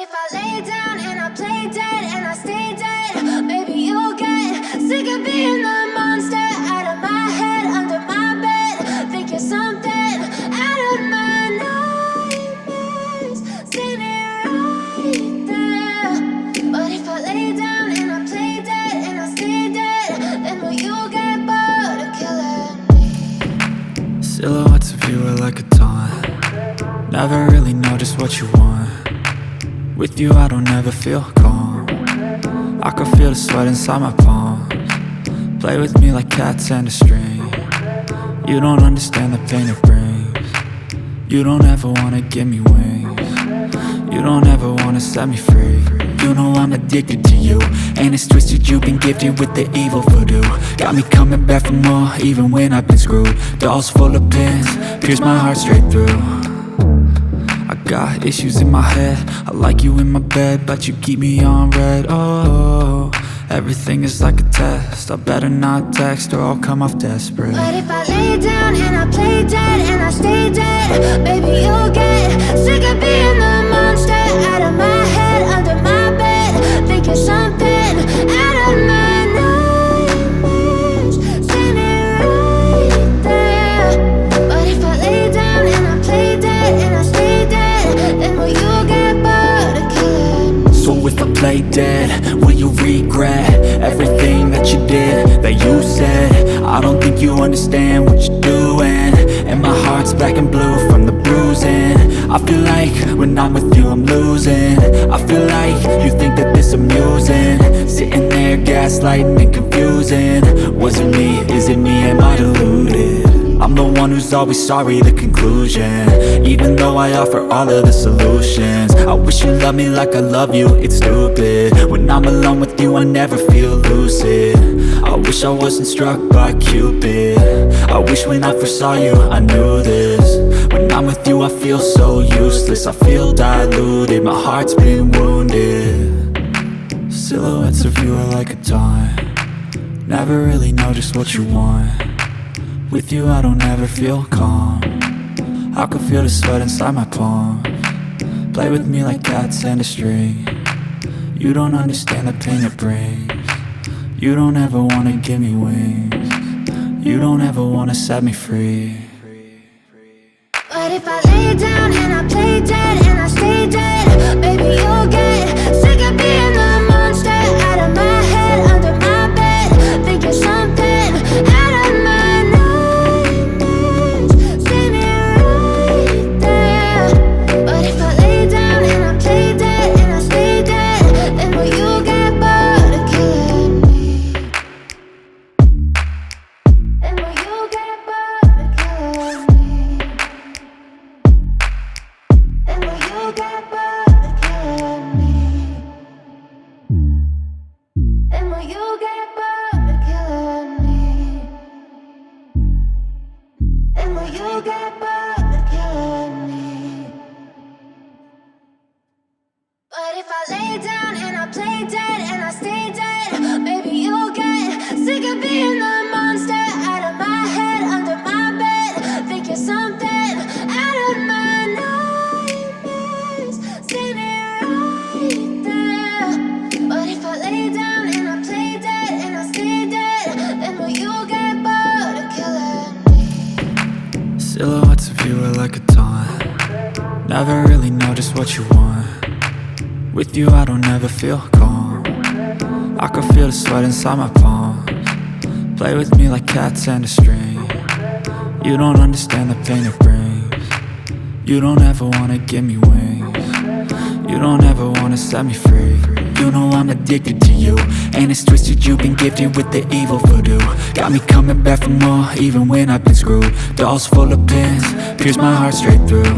if I lay down and I play dead and I stay dead, maybe you'll get sick of being the monster out of my head, under my bed. Think you're something out of my nightmares, standing right there. But if I lay down and I play dead and I stay dead, then will you get bored of killing me? Silhouettes of you are like a taunt. Never really know just what you want. With you I don't ever feel calm. I can feel the sweat inside my palms. Play with me like cats and a string. You don't understand the pain it brings. You don't ever wanna give me wings. You don't ever wanna set me free. You know I'm addicted to you, and it's twisted, you've been gifted with the evil voodoo. Got me coming back for more, even when I've been screwed. Dolls full of pins, pierce my heart straight through. I got issues in my head, I like you in my bed, but you keep me on red. Oh, everything is like a test, I better not text or I'll come off desperate. But if I lay down and I play dead and I stay dead, baby you'll get sick of being the monster out of my head, under my bed. Think you're something out of my nightmares, standing right there. But if I lay down and I play dead and I stay dead, then will you get bored of killing me? So if I play dead, will you regret everything that you did, that you said? I don't think you understand what you're doing, and my heart's black and blue from the bruising. I feel like when I'm with you I'm losing. I feel like you think that this amusing, sitting there gaslighting and confusing. Was it me? Is it me? Am I deluded? I'm the one who's always sorry, the conclusion, even though I offer all of the solutions. I wish you loved me like I love you, it's stupid. When I'm alone with you I never feel lucid. I wish I wasn't struck by Cupid. I wish when I first saw you I knew this. When I'm with you I feel so useless, I feel diluted, my heart's been wounded. Silhouettes of you are like a taunt. Never really know just what you want. With you I don't ever feel calm. I can feel the sweat inside my palms. Play with me like cats and a string. You don't understand the pain it brings. You don't ever wanna give me wings. You don't ever wanna set me free. But if I lay down and I play dead and I stay dead, baby you'll get sick of being the monster out of my head, under my bed. Think you're something out of my nightmares, standing right there. But if I lay down and I play dead and I stay dead, then will you get bored of killing me? Then will you get bored of killing me? Then will you get bored of killing me? Then will you get bored of killing me? Then will you get bored of killing me? But if I lay down and I play dead and I stay dead, maybe you'll get sick of being the monster out of my head, under my bed. Think you're something out of my nightmares, standing right there. But if I lay down and I play dead and I stay dead, then will you get bored of killing me? Silhouettes of you are like a taunt. Never really know just what you want. With you I don't ever feel calm. I can feel the sweat inside my palms. Play with me like cats and a string. You don't understand the pain it brings. You don't ever wanna give me wings. You don't ever wanna set me free. You know I'm addicted to you, and it's twisted, you've been gifted with the evil voodoo. Got me coming back for more, even when I've been screwed. Dolls full of pins, pierce my heart straight through.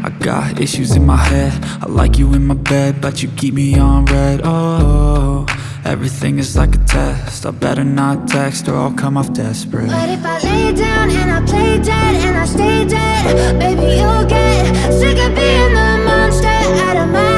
I got issues in my head, I like you in my bed, but you keep me on red. Oh, everything is like a test, I better not text or I'll come off desperate. But if I lay down and I play dead and I stay dead, baby you'll get sick of being the monster out of my